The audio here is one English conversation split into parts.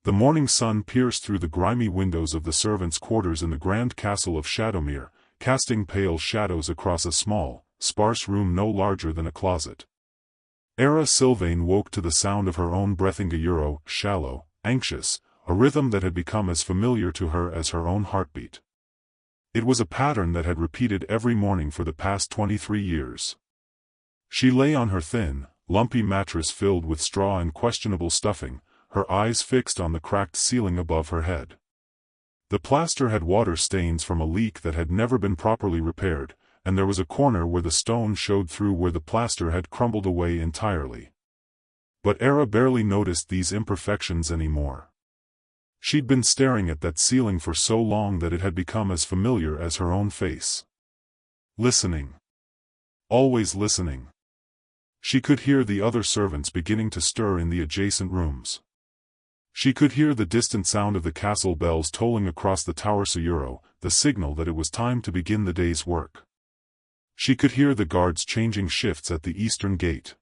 The morning sun pierced through the grimy windows of the servants' quarters in the grand castle of Shadowmere, casting pale shadows across a small, sparse room no larger than a closet. Era Sylvain woke to the sound of her own breathing, shallow, anxious, a rhythm that had become as familiar to her as her own heartbeat. It was a pattern that had repeated every morning for the past 23 years. She lay on her thin, lumpy mattress filled with straw and questionable stuffing, her eyes fixed on the cracked ceiling above her head. The plaster had water stains from a leak that had never been properly repaired, and there was a corner where the stone showed through where the plaster had crumbled away entirely. But Era barely noticed these imperfections anymore. She'd been staring at that ceiling for so long that it had become as familiar as her own face. Listening. Always listening. She could hear the other servants beginning to stir in the adjacent rooms. She could hear the distant sound of the castle bells tolling across the tower, the signal that it was time to begin the day's work. She could hear the guards changing shifts at the eastern gate.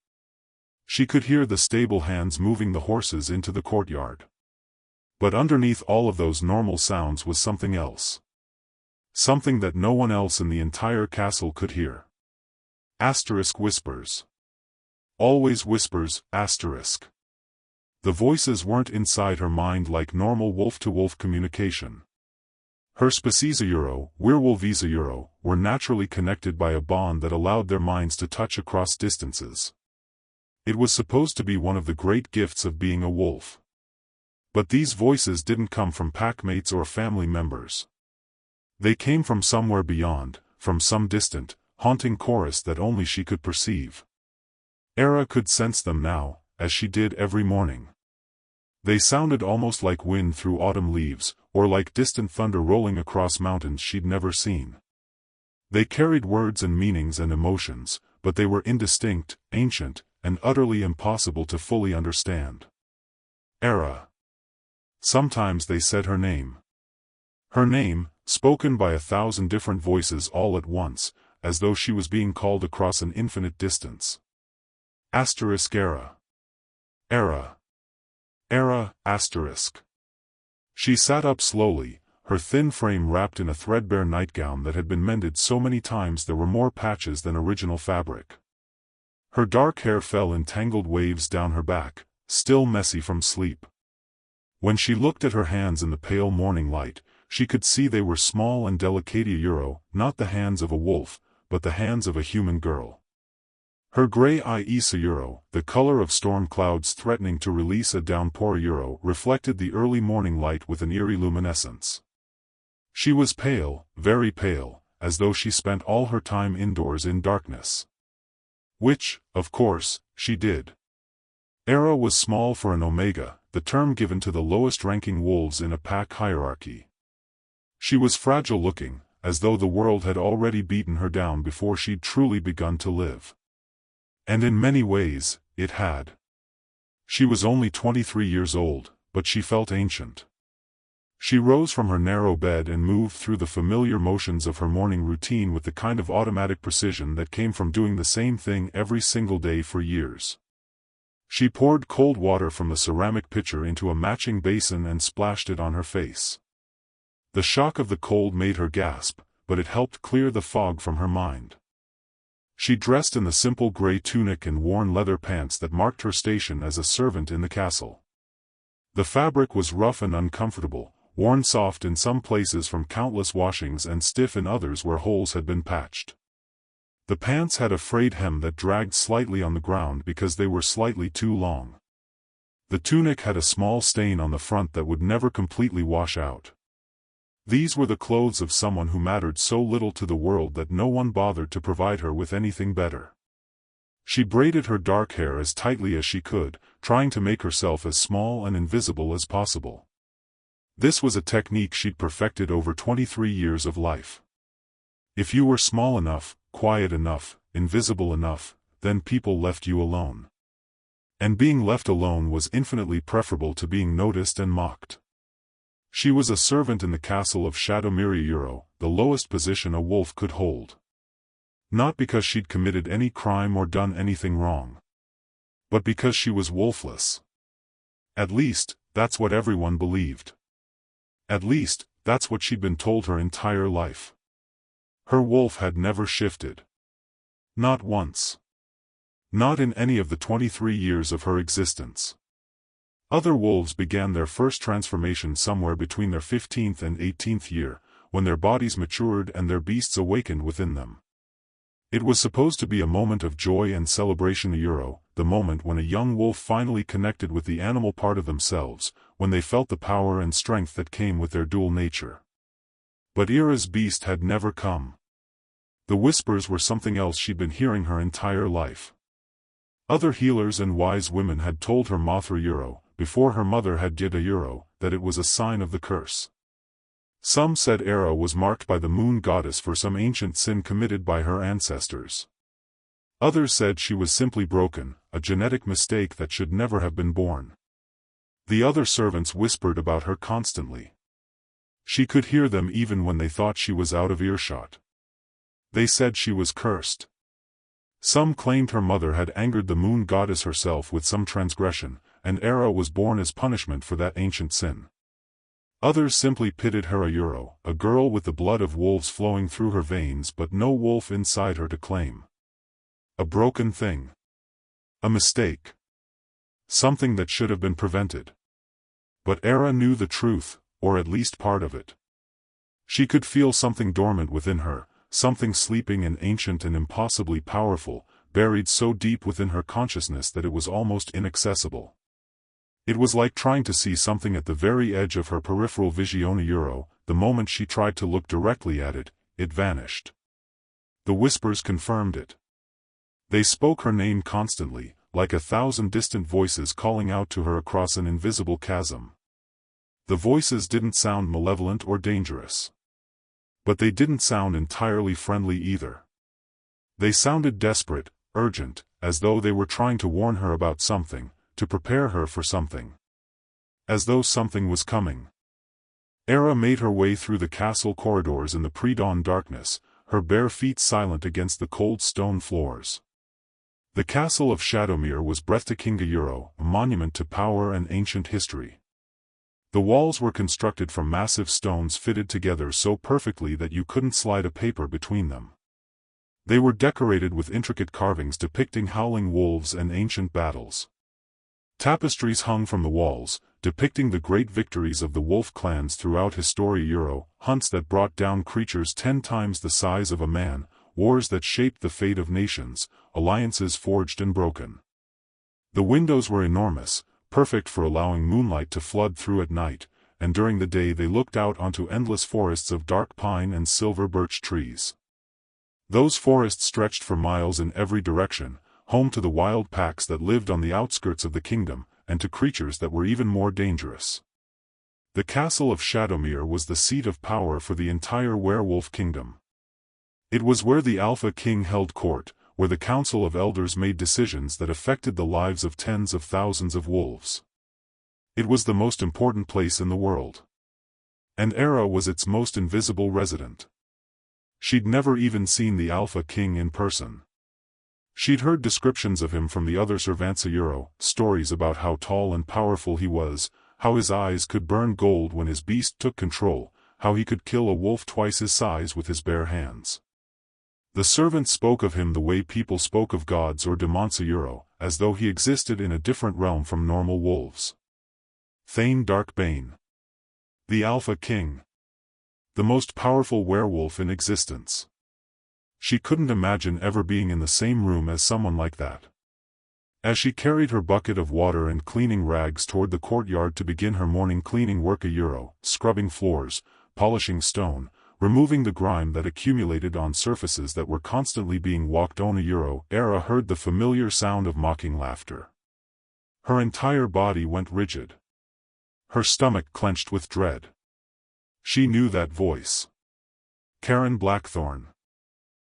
She could hear the stable hands moving the horses into the courtyard. But underneath all of those normal sounds was something else. Something that no one else in the entire castle could hear. Whispers. Always whispers, The voices weren't inside her mind like normal wolf-to-wolf communication. Her species werewolves were naturally connected by a bond that allowed their minds to touch across distances. It was supposed to be one of the great gifts of being a wolf. But these voices didn't come from packmates or family members. They came from somewhere beyond, from some distant, haunting chorus that only she could perceive. Era could sense them now, as she did every morning. They sounded almost like wind through autumn leaves, or like distant thunder rolling across mountains she'd never seen. They carried words and meanings and emotions, but they were indistinct, ancient, and utterly impossible to fully understand. Era. Sometimes they said her name. Her name, spoken by 1,000 different voices all at once, as though she was being called across an infinite distance. Era. Era. Era, She sat up slowly, her thin frame wrapped in a threadbare nightgown that had been mended so many times there were more patches than original fabric. Her dark hair fell in tangled waves down her back, still messy from sleep. When she looked at her hands in the pale morning light, she could see they were small and delicate, not the hands of a wolf, but the hands of a human girl. Her gray eyes, the color of storm clouds threatening to release a downpour, reflected the early morning light with an eerie luminescence. She was pale, very pale, as though she spent all her time indoors in darkness. Which, of course, she did. Era was small for an omega, the term given to the lowest-ranking wolves in a pack hierarchy. She was fragile-looking, as though the world had already beaten her down before she'd truly begun to live. And in many ways, it had. She was only 23 years old, but she felt ancient. She rose from her narrow bed and moved through the familiar motions of her morning routine with the kind of automatic precision that came from doing the same thing every single day for years. She poured cold water from the ceramic pitcher into a matching basin and splashed it on her face. The shock of the cold made her gasp, but it helped clear the fog from her mind. She dressed in the simple gray tunic and worn leather pants that marked her station as a servant in the castle. The fabric was rough and uncomfortable, worn soft in some places from countless washings and stiff in others where holes had been patched. The pants had a frayed hem that dragged slightly on the ground because they were slightly too long. The tunic had a small stain on the front that would never completely wash out. These were the clothes of someone who mattered so little to the world that no one bothered to provide her with anything better. She braided her dark hair as tightly as she could, trying to make herself as small and invisible as possible. This was a technique she'd perfected over 23 years of life. If you were small enough, quiet enough, invisible enough, then people left you alone. And being left alone was infinitely preferable to being noticed and mocked. She was a servant in the castle of Shadowmere, the lowest position a wolf could hold. Not because she'd committed any crime or done anything wrong, but because she was wolfless. At least, that's what everyone believed. At least, that's what she'd been told her entire life. Her wolf had never shifted. Not once. Not in any of the 23 years of her existence. Other wolves began their first transformation somewhere between their 15th and 18th year, when their bodies matured and their beasts awakened within them. It was supposed to be a moment of joy and celebration, the moment when a young wolf finally connected with the animal part of themselves, when they felt the power and strength that came with their dual nature. But Ira's beast had never come. The whispers were something else she'd been hearing her entire life. Other healers and wise women had told her Mothra before her mother had Yida that it was a sign of the curse. Some said Era was marked by the moon goddess for some ancient sin committed by her ancestors. Others said she was simply broken, a genetic mistake that should never have been born. The other servants whispered about her constantly. She could hear them even when they thought she was out of earshot. They said she was cursed. Some claimed her mother had angered the moon goddess herself with some transgression, and Era was born as punishment for that ancient sin. Others simply pitted her a girl with the blood of wolves flowing through her veins but no wolf inside her to claim. A broken thing. A mistake. Something that should have been prevented. But Era knew the truth, or at least part of it. She could feel something dormant within her, something sleeping and ancient and impossibly powerful, buried so deep within her consciousness that it was almost inaccessible. It was like trying to see something at the very edge of her peripheral vision. The moment she tried to look directly at it, it vanished. The whispers confirmed it. They spoke her name constantly, like 1,000 distant voices calling out to her across an invisible chasm. The voices didn't sound malevolent or dangerous. But they didn't sound entirely friendly either. They sounded desperate, urgent, as though they were trying to warn her about something, to prepare her for something. As though something was coming. Era made her way through the castle corridors in the pre-dawn darkness, her bare feet silent against the cold stone floors. The castle of Shadowmere was breathtaking, a monument to power and ancient history. The walls were constructed from massive stones fitted together so perfectly that you couldn't slide a paper between them. They were decorated with intricate carvings depicting howling wolves and ancient battles. Tapestries hung from the walls, depicting the great victories of the wolf clans throughout history, hunts that brought down creatures 10 times the size of a man, wars that shaped the fate of nations, alliances forged and broken. The windows were enormous, perfect for allowing moonlight to flood through at night, and during the day they looked out onto endless forests of dark pine and silver birch trees. Those forests stretched for miles in every direction, home to the wild packs that lived on the outskirts of the kingdom, and to creatures that were even more dangerous. The castle of Shadowmere was the seat of power for the entire werewolf kingdom. It was where the Alpha King held court, where the Council of Elders made decisions that affected the lives of tens of thousands of wolves. It was the most important place in the world. And Era was its most invisible resident. She'd never even seen the Alpha King in person. She'd heard descriptions of him from the other servants, stories about how tall and powerful he was, how his eyes could burn gold when his beast took control, how he could kill a wolf twice his size with his bare hands. The servants spoke of him the way people spoke of gods or demons, as though he existed in a different realm from normal wolves. Thane Darkbane. The Alpha King. The most powerful werewolf in existence. She couldn't imagine ever being in the same room as someone like that. As she carried her bucket of water and cleaning rags toward the courtyard to begin her morning cleaning work, scrubbing floors, polishing stone, removing the grime that accumulated on surfaces that were constantly being walked on, Era heard the familiar sound of mocking laughter. Her entire body went rigid. Her stomach clenched with dread. She knew that voice. Karen Blackthorn.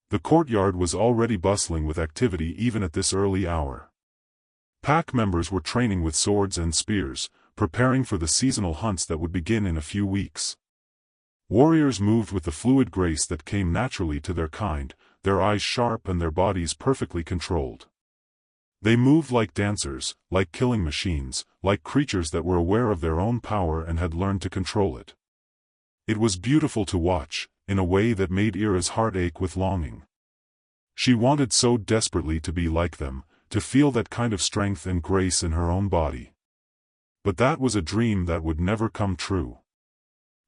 The courtyard was already bustling with activity even at this early hour. Pack members were training with swords and spears, preparing for the seasonal hunts that would begin in a few weeks. Warriors moved with the fluid grace that came naturally to their kind, their eyes sharp and their bodies perfectly controlled. They moved like dancers, like killing machines, like creatures that were aware of their own power and had learned to control it. It was beautiful to watch, in a way that made Ira's heart ache with longing. She wanted so desperately to be like them, to feel that kind of strength and grace in her own body. But that was a dream that would never come true.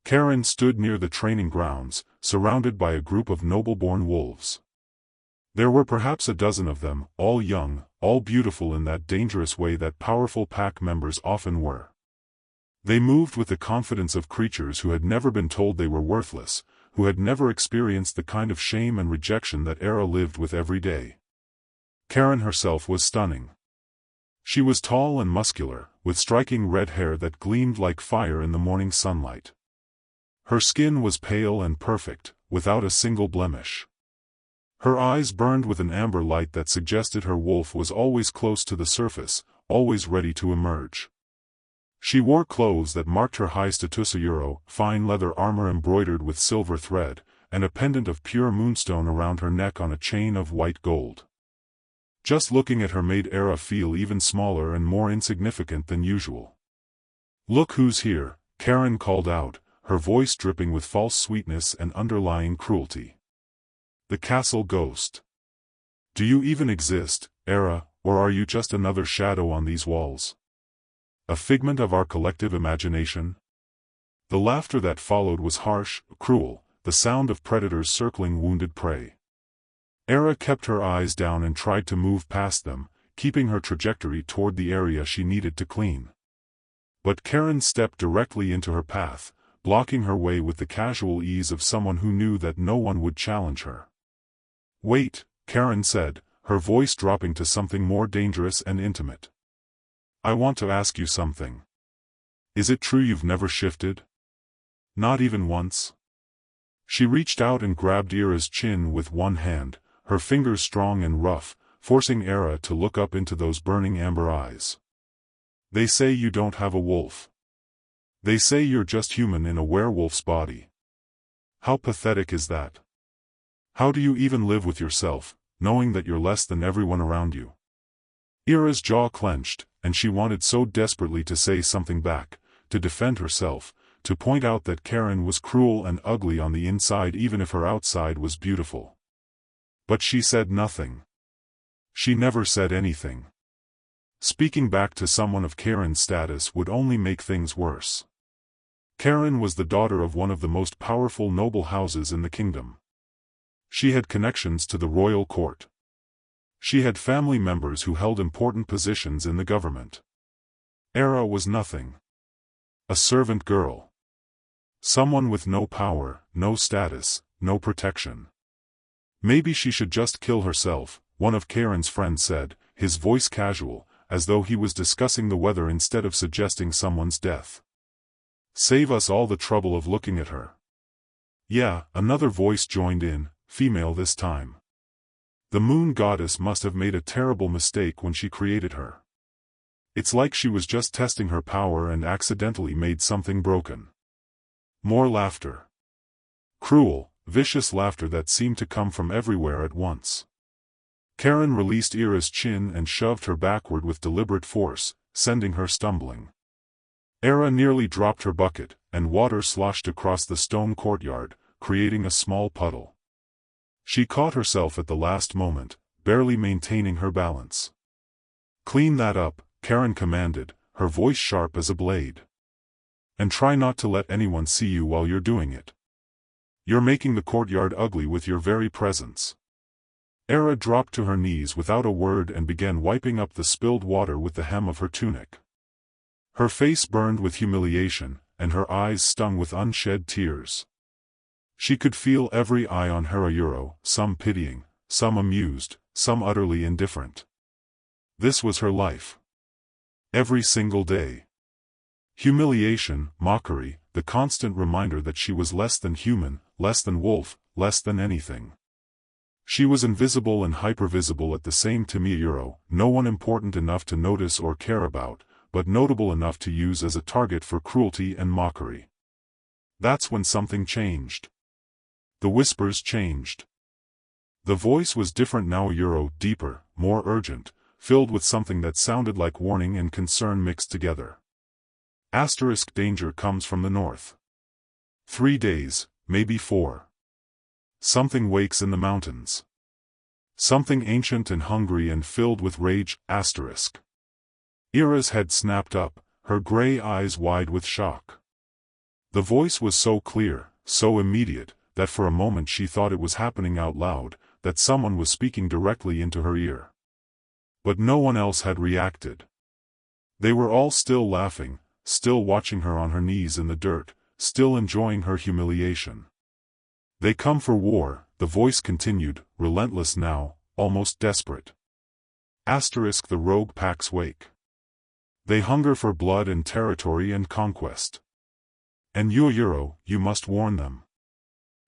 Karen stood near the training grounds, surrounded by a group of noble-born wolves. There were perhaps a dozen of them, all young, all beautiful in that dangerous way that powerful pack members often were. They moved with the confidence of creatures who had never been told they were worthless, who had never experienced the kind of shame and rejection that Era lived with every day. Karen herself was stunning. She was tall and muscular, with striking red hair that gleamed like fire in the morning sunlight. Her skin was pale and perfect, without a single blemish. Her eyes burned with an amber light that suggested her wolf was always close to the surface, always ready to emerge. She wore clothes that marked her high status, fine leather armor embroidered with silver thread, and a pendant of pure moonstone around her neck on a chain of white gold. Just looking at her made Era feel even smaller and more insignificant than usual. "Look who's here," Karen called out, her voice dripping with false sweetness and underlying cruelty. "The castle ghost. Do you even exist, Era, or are you just another shadow on these walls? A figment of our collective imagination?" The laughter that followed was harsh, cruel, the sound of predators circling wounded prey. Era kept her eyes down and tried to move past them, keeping her trajectory toward the area she needed to clean. But Karen stepped directly into her path, blocking her way with the casual ease of someone who knew that no one would challenge her. "Wait," Karen said, her voice dropping to something more dangerous and intimate. "I want to ask you something. Is it true you've never shifted? Not even once?" She reached out and grabbed Ira's chin with one hand, her fingers strong and rough, forcing Era to look up into those burning amber eyes. "They say you don't have a wolf. They say you're just human in a werewolf's body. How pathetic is that? How do you even live with yourself, knowing that you're less than everyone around you?" Ira's jaw clenched, and she wanted so desperately to say something back, to defend herself, to point out that Karen was cruel and ugly on the inside even if her outside was beautiful. But she said nothing. She never said anything. Speaking back to someone of Karen's status would only make things worse. Karen was the daughter of one of the most powerful noble houses in the kingdom. She had connections to the royal court. She had family members who held important positions in the government. Era was nothing. A servant girl. Someone with no power, no status, no protection. "Maybe she should just kill herself," one of Karen's friends said, his voice casual, as though he was discussing the weather instead of suggesting someone's death. "Save us all the trouble of looking at her." "Yeah," another voice joined in, female this time. "The moon goddess must have made a terrible mistake when she created her. It's like she was just testing her power and accidentally made something broken." More laughter. Cruel, vicious laughter that seemed to come from everywhere at once. Karen released Ira's chin and shoved her backward with deliberate force, sending her stumbling. Era nearly dropped her bucket, and water sloshed across the stone courtyard, creating a small puddle. She caught herself at the last moment, barely maintaining her balance. "Clean that up," Karen commanded, her voice sharp as a blade. "And try not to let anyone see you while you're doing it. You're making the courtyard ugly with your very presence." Era dropped to her knees without a word and began wiping up the spilled water with the hem of her tunic. Her face burned with humiliation, and her eyes stung with unshed tears. She could feel every eye on her, some pitying, some amused, some utterly indifferent. This was her life. Every single day. Humiliation, mockery, the constant reminder that she was less than human, less than wolf, less than anything. She was invisible and hypervisible at the same time, no one important enough to notice or care about, but notable enough to use as a target for cruelty and mockery. That's when something changed. The whispers changed. The voice was different now, deeper, more urgent, filled with something that sounded like warning and concern mixed together. Danger comes from the north. 3 days, maybe 4. Something wakes in the mountains. Something ancient and hungry and filled with rage. Ira's head snapped up, her gray eyes wide with shock. The voice was so clear, so immediate, that for a moment she thought it was happening out loud, that someone was speaking directly into her ear. But no one else had reacted. They were all still laughing, still watching her on her knees in the dirt, still enjoying her humiliation. They come for war, the voice continued, relentless now, almost desperate. The rogue packs wake. They hunger for blood and territory and conquest. And you, you must warn them.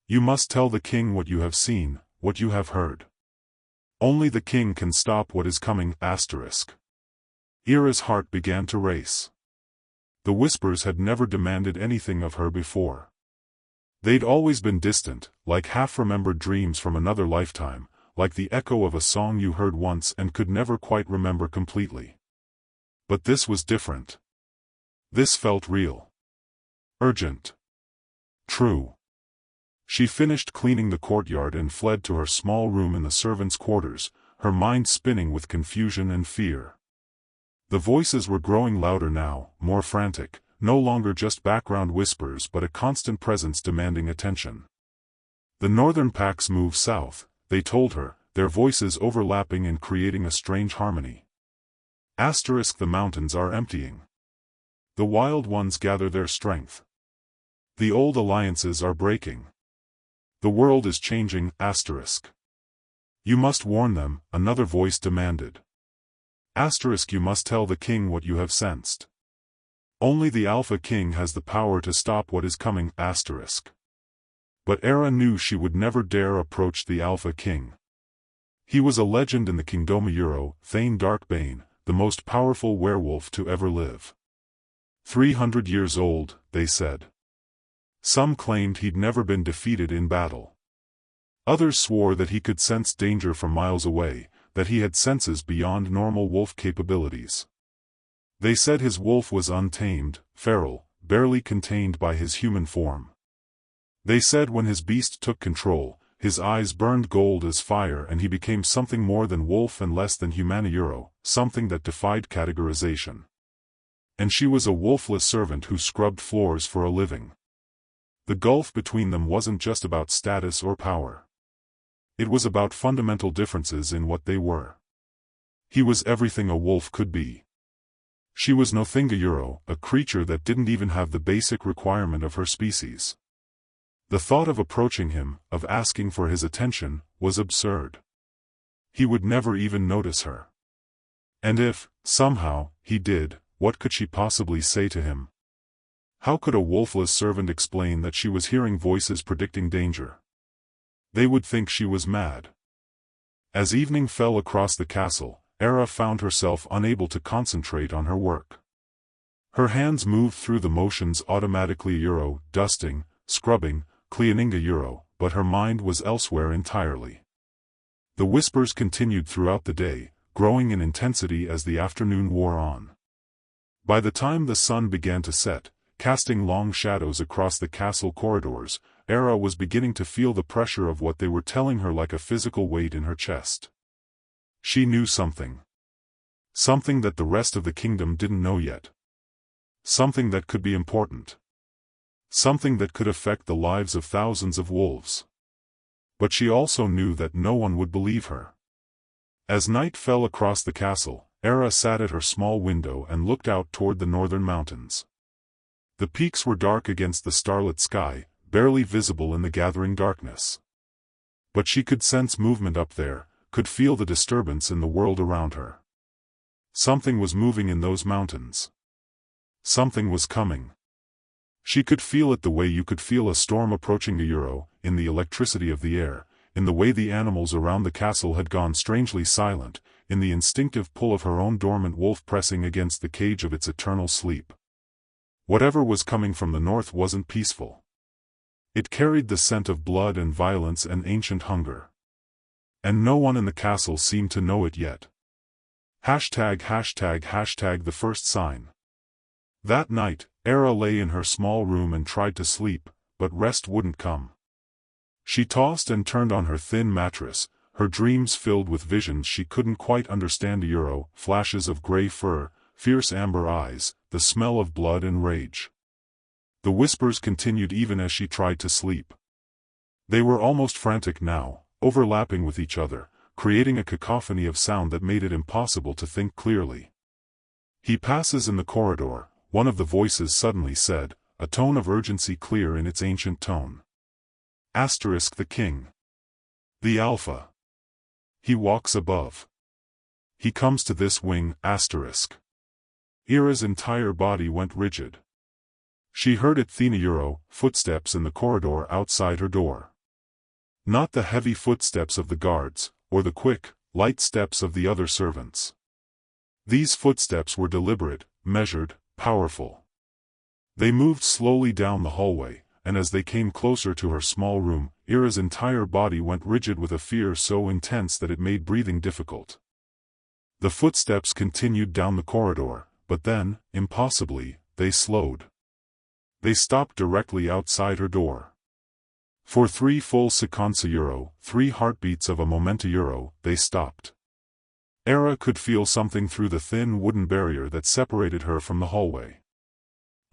You must tell the king what you have seen, what you have heard. Only the king can stop what is coming. Ira's heart began to race. The whispers had never demanded anything of her before. They'd always been distant, like half-remembered dreams from another lifetime, like the echo of a song you heard once and could never quite remember completely. But this was different. This felt real. Urgent. True. She finished cleaning the courtyard and fled to her small room in the servants' quarters, her mind spinning with confusion and fear. The voices were growing louder now, more frantic, no longer just background whispers but a constant presence demanding attention. The northern packs move south, they told her, their voices overlapping and creating a strange harmony. The mountains are emptying. The wild ones gather their strength. The old alliances are breaking. The world is changing. You must warn them, another voice demanded. You must tell the king what you have sensed. Only the Alpha King has the power to stop what is coming. But Era knew she would never dare approach the Alpha King. He was a legend in the Kingdom. Thane Darkbane, the most powerful werewolf to ever live. 300 years old, they said. Some claimed he'd never been defeated in battle. Others swore that he could sense danger from miles away, that he had senses beyond normal wolf capabilities. They said his wolf was untamed, feral, barely contained by his human form. They said when his beast took control, his eyes burned gold as fire and he became something more than wolf and less than human, something that defied categorization. And she was a wolfless servant who scrubbed floors for a living. The gulf between them wasn't just about status or power. It was about fundamental differences in what they were. He was everything a wolf could be. She was nothing, a creature that didn't even have the basic requirement of her species. The thought of approaching him, of asking for his attention, was absurd. He would never even notice her. And if, somehow, he did, what could she possibly say to him? How could a wolfless servant explain that she was hearing voices predicting danger? They would think she was mad. As evening fell across the castle, Era found herself unable to concentrate on her work. Her hands moved through the motions automatically, dusting, scrubbing, cleaning, but her mind was elsewhere entirely. The whispers continued throughout the day, growing in intensity as the afternoon wore on. By the time the sun began to set, casting long shadows across the castle corridors, Era was beginning to feel the pressure of what they were telling her like a physical weight in her chest. She knew something. Something that the rest of the kingdom didn't know yet. Something that could be important. Something that could affect the lives of thousands of wolves. But she also knew that no one would believe her. As night fell across the castle, Era sat at her small window and looked out toward the northern mountains. The peaks were dark against the starlit sky, barely visible in the gathering darkness. But she could sense movement up there, could feel the disturbance in the world around her. Something was moving in those mountains. Something was coming. She could feel it the way you could feel a storm approaching, in the electricity of the air, in the way the animals around the castle had gone strangely silent, in the instinctive pull of her own dormant wolf pressing against the cage of its eternal sleep. Whatever was coming from the north wasn't peaceful. It carried the scent of blood and violence and ancient hunger. And no one in the castle seemed to know it yet. Hashtag the first sign. That night, Era lay in her small room and tried to sleep, but rest wouldn't come. She tossed and turned on her thin mattress, her dreams filled with visions she couldn't quite understand. Flashes of gray fur, fierce amber eyes, the smell of blood and rage. The whispers continued even as she tried to sleep. They were almost frantic now, overlapping with each other, creating a cacophony of sound that made it impossible to think clearly. "He passes in the corridor," one of the voices suddenly said, a tone of urgency clear in its ancient tone. The king. The alpha. He walks above. He comes to this wing. Era's entire body went rigid. She heard it. Footsteps in the corridor outside her door. Not the heavy footsteps of the guards, or the quick, light steps of the other servants. These footsteps were deliberate, measured, powerful. They moved slowly down the hallway, and as they came closer to her small room, Era's entire body went rigid with a fear so intense that it made breathing difficult. The footsteps continued down the corridor, but then, impossibly, they slowed. They stopped directly outside her door. For 3 full seconds, 3 heartbeats of a moment, they stopped. Era could feel something through the thin wooden barrier that separated her from the hallway.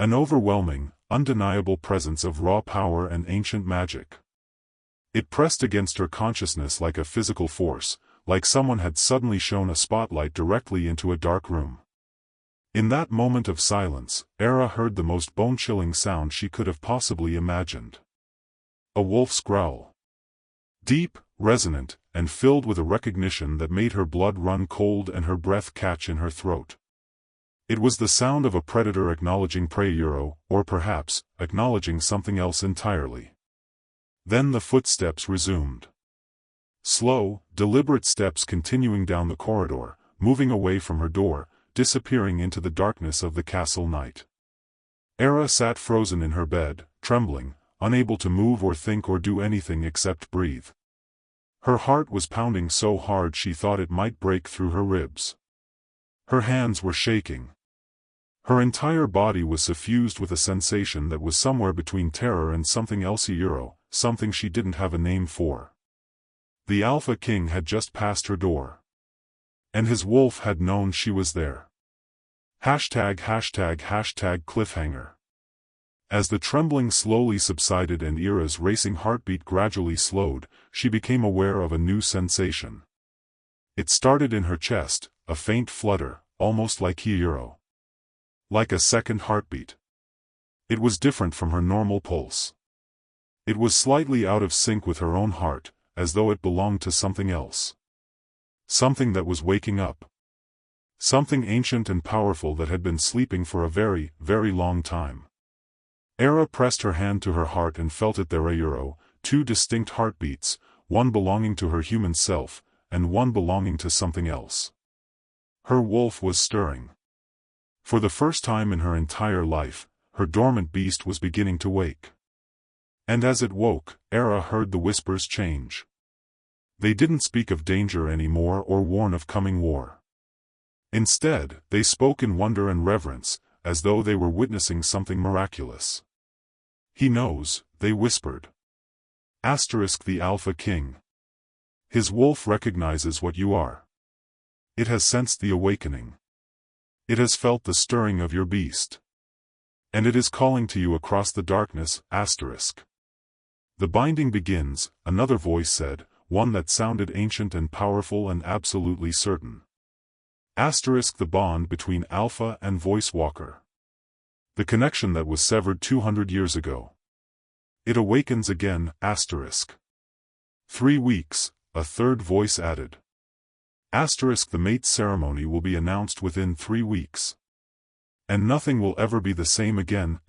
An overwhelming, undeniable presence of raw power and ancient magic. It pressed against her consciousness like a physical force, like someone had suddenly shone a spotlight directly into a dark room. In that moment of silence, Era heard the most bone-chilling sound she could have possibly imagined. A wolf's growl. Deep, resonant, and filled with a recognition that made her blood run cold and her breath catch in her throat. It was the sound of a predator acknowledging prey, or perhaps, acknowledging something else entirely. Then the footsteps resumed. Slow, deliberate steps continuing down the corridor, moving away from her door, disappearing into the darkness of the castle night. Era sat frozen in her bed, trembling, unable to move or think or do anything except breathe. Her heart was pounding so hard she thought it might break through her ribs. Her hands were shaking. Her entire body was suffused with a sensation that was somewhere between terror and something else, something she didn't have a name for. The Alpha King had just passed her door. And his wolf had known she was there. Cliffhanger. As the trembling slowly subsided and Era's racing heartbeat gradually slowed, she became aware of a new sensation. It started in her chest, a faint flutter, almost like like a second heartbeat. It was different from her normal pulse. It was slightly out of sync with her own heart, as though it belonged to something else. Something that was waking up. Something ancient and powerful that had been sleeping for a very, very long time. Era pressed her hand to her heart and felt it there. 2 distinct heartbeats, one belonging to her human self, and one belonging to something else. Her wolf was stirring. For the first time in her entire life, her dormant beast was beginning to wake. And as it woke, Era heard the whispers change. They didn't speak of danger anymore or warn of coming war. Instead, they spoke in wonder and reverence, as though they were witnessing something miraculous. "He knows," they whispered. The Alpha King. His wolf recognizes what you are. It has sensed the awakening. It has felt the stirring of your beast. And it is calling to you across the darkness. The binding begins, another voice said, one that sounded ancient and powerful and absolutely certain. The bond between Alpha and Voice Walker. The connection that was severed 200 years ago. It awakens again. 3 weeks, a third voice added. The mate ceremony will be announced within 3 weeks. And nothing will ever be the same again.